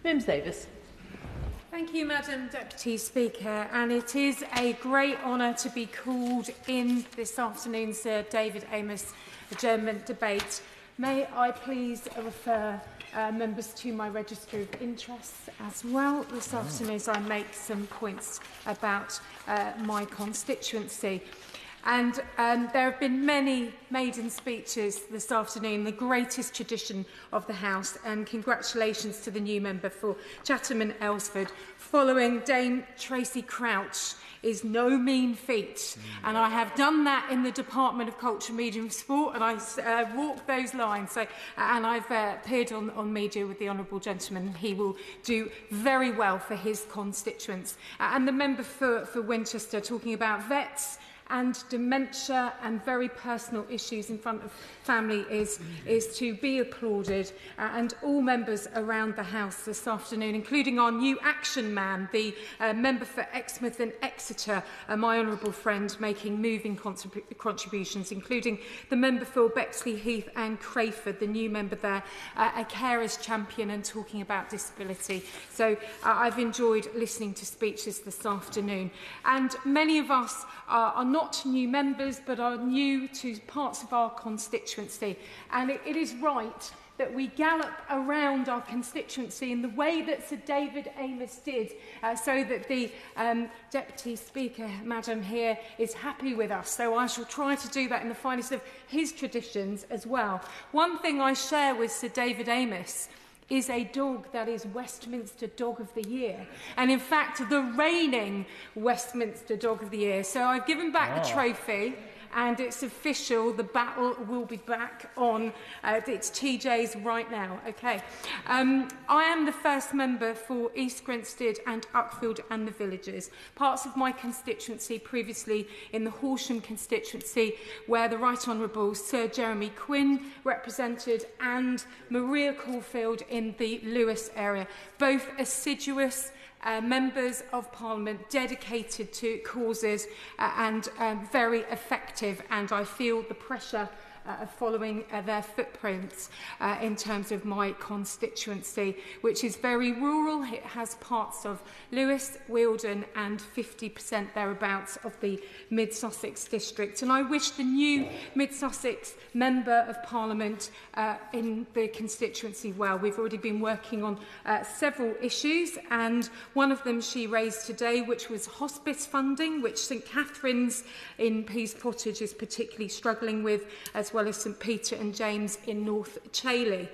Mims Davies. Thank you, Madam Deputy Speaker, and it is a great honour to be called in this afternoon's Sir David Amess adjournment debate. May I please refer members to my register of interests as well this afternoon as I make some points about my constituency. And there have been many maiden speeches this afternoon, the greatest tradition of the House, and congratulations to the new member for Chatham and Aylesford. Following Dame Tracy Crouch is no mean feat, and I have done that in the Department of Culture, Media and Sport, and I walked those lines. So, and I've appeared on media with the honourable gentleman. He will do very well for his constituents. And the member for Winchester talking about vets and dementia and very personal issues in front of family is to be applauded. And all members around the House this afternoon, including our new action man, the member for Exmouth and Exeter, my honourable friend, making moving contributions, including the member for Bexley Heath and Crayford, the new member there, a carers champion and talking about disability. So I've enjoyed listening to speeches this afternoon. And many of us are not new members, but are new to parts of our constituency. And it is right that we gallop around our constituency in the way that Sir David Amess did, so that the Deputy Speaker, Madam, here is happy with us. So I shall try to do that in the finest of his traditions as well. One thing I share with Sir David Amess is a dog that is Westminster Dog of the Year, and in fact the reigning Westminster Dog of the Year. So I've given back the trophy, and it's official, the battle will be back on. It's TJ's right now. Okay. I am the first member for East Grinstead and Uckfield and the Villages, parts of my constituency previously in the Horsham constituency, where the Right Honourable Sir Jeremy Quinn represented, and Maria Caulfield in the Lewis area, both assiduous members of Parliament dedicated to causes and very effective, and I feel the pressure following their footprints in terms of my constituency, which is very rural. It has parts of Lewis, Wealdon and 50% thereabouts of the Mid-Sussex district. And I wish the new Mid-Sussex Member of Parliament in the constituency well. We've already been working on several issues, and one of them she raised today, which was hospice funding, which St Catherine's in Pease Pottage is particularly struggling with, as well as St Peter and James in North Chailey.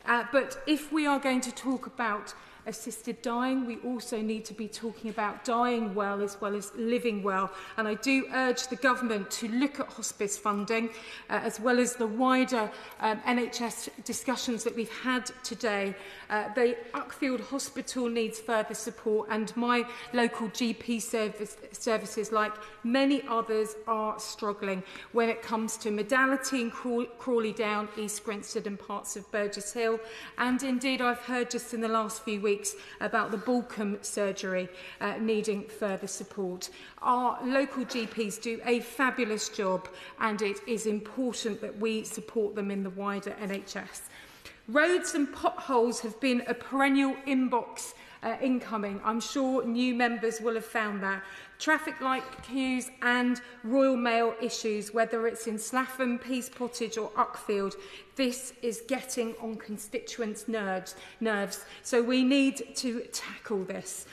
But if we are going to talk about assisted dying, we also need to be talking about dying well as living well. And I do urge the government to look at hospice funding, as well as the wider NHS discussions that we've had today. The Uckfield Hospital needs further support, and my local GP services, like many others, are struggling when it comes to modality in Crawley Down, East Grinstead and parts of Burgess Hill. And indeed, I've heard just in the last few weeks about the Balcombe surgery needing further support. Our local GPs do a fabulous job, and it is important that we support them in the wider NHS. Roads and potholes have been a perennial inbox incoming. I'm sure new members will have found that. Traffic light queues and Royal Mail issues, whether it's in Slaffham, Pease Pottage or Uckfield, this is getting on constituents' nerves. So we need to tackle this.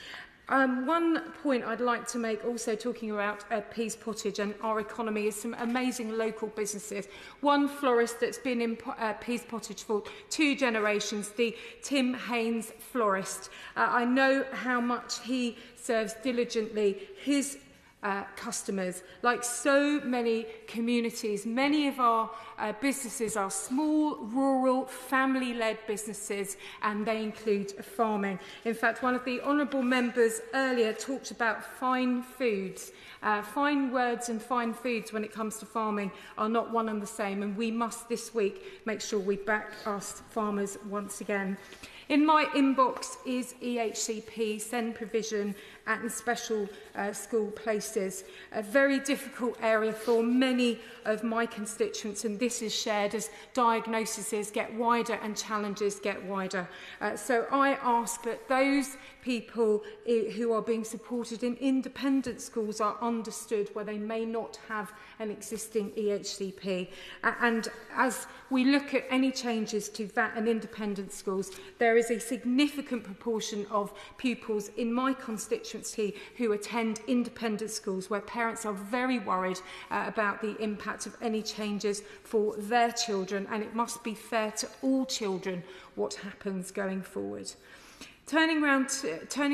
One point I'd like to make, also talking about Pease Pottage and our economy, is some amazing local businesses. One florist that's been in Pease Pottage for 2 generations, the Tim Haynes florist. I know how much he serves diligently his customers. Like so many communities, many of our businesses are small, rural, family-led businesses, and they include farming. In fact, one of the honourable members earlier talked about fine foods. Fine words and fine foods when it comes to farming are not one and the same, and we must this week make sure we back our farmers once again. In my inbox is EHCP, SEND provision and special school places, a very difficult area for many of my constituents, and this is shared as diagnoses get wider and challenges get wider. So I ask that those people who are being supported in independent schools are understood where they may not have an existing EHCP. And as we look at any changes to VAT and independent schools, there is a significant proportion of pupils in my constituency who attend independent schools where parents are very worried about the impact of any changes for their children, and it must be fair to all children what happens going forward. Turning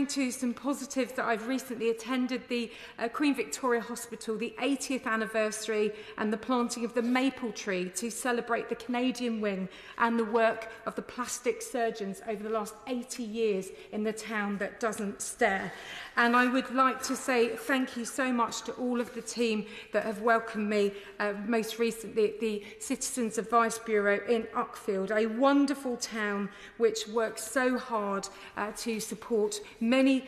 to some positives that I've recently attended the Queen Victoria Hospital, the 80th anniversary, and the planting of the maple tree to celebrate the Canadian wing and the work of the plastic surgeons over the last 80 years in the town that doesn't stare. And I would like to say thank you so much to all of the team that have welcomed me, most recently at the Citizens Advice Bureau in Uckfield, a wonderful town which works so hard to support many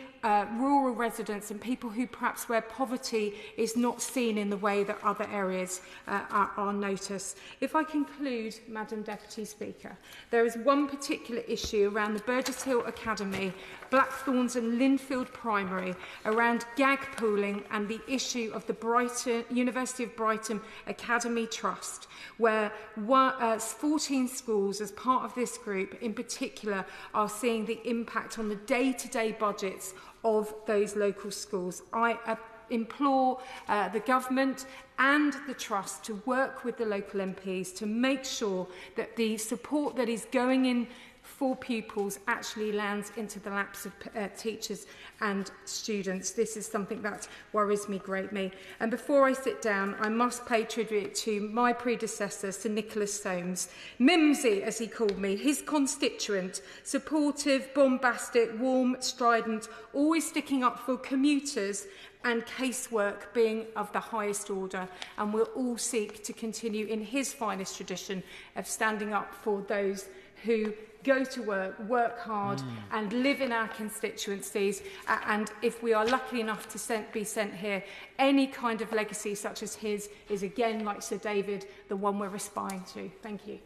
rural residents and people who perhaps where poverty is not seen in the way that other areas are noticed. If I conclude, Madam Deputy Speaker, there is one particular issue around the Burgess Hill Academy, Blackthorns and Linfield Primary, around gag pooling and the issue of the University of Brighton Academy Trust, where 14 schools as part of this group in particular are seeing the impact on the day-to-day budgets of those local schools. I implore the government and the trust to work with the local MPs to make sure that the support that is going in for pupils actually lands into the laps of teachers and students. This is something that worries me greatly. And before I sit down, I must pay tribute to my predecessor, Sir Nicholas Soames, Mimsy as he called me, his constituent, supportive, bombastic, warm, strident, always sticking up for commuters and casework being of the highest order, and we'll all seek to continue in his finest tradition of standing up for those who go to work hard and live in our constituencies, and if we are lucky enough to be sent here, any kind of legacy such as his is again, like Sir David, the one we're aspiring to. Thank you.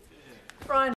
Brian.